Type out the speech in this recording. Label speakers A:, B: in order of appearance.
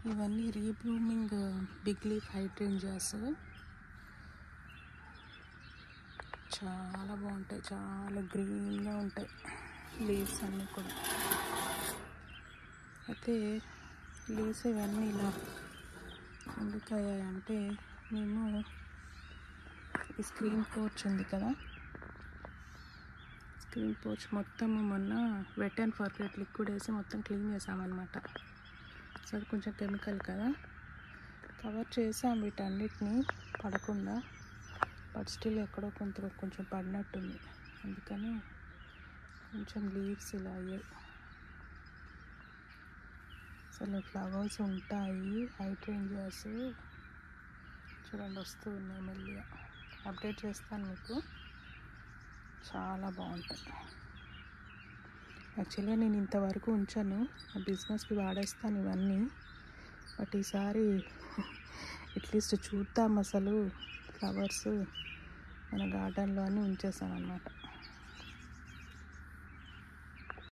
A: ఇవన్నీ రీబ్లూమింగ్ big leaf హైడ్రేంజియాస్. చాలా బాగుంటాయి, చాలా గ్రీన్గా ఉంటాయి లీవ్స్ అన్నీ కూడా. అయితే లీవ్స్ ఇవన్నీ ఇలా ఎందుకు అయ్యాయంటే, మేము ఈ స్క్రీన్ పోర్చ్ ఉంది కదా, స్క్రీన్ పోర్చ్ మొత్తం మొన్న వెట్ అండ్ ఫర్గెట్ లిక్విడ్ వేసి మొత్తం క్లీన్ చేసామన్నమాట. సో అది కొంచెం కెమికల్ కదా, కవర్ చేసాం వీటన్నిటిని పడకుండా. బట్ స్టిల్ ఎక్కడో కొంచెం పడినట్టుంది. అందుకని కొంచెం లీవ్స్ ఇలా అయ్యాయి. అసలు ఫ్లవర్స్ ఉంటాయి హైడ్రేంజియాస్, చూడండి వస్తూ ఉన్నాయి మెల్లిగా. అప్డేట్ చేస్తాను మీకు, చాలా బాగుంటాయి. యాక్చువల్గా నేను ఇంతవరకు ఉంచాను, నా బిజినెస్కి వాడేస్తాను ఇవన్నీ. బట్ ఈసారి అట్లీస్ట్ చూద్దాం అసలు ఫ్లవర్స్ మన గార్డెన్లో అని ఉంచేసాను అన్నమాట.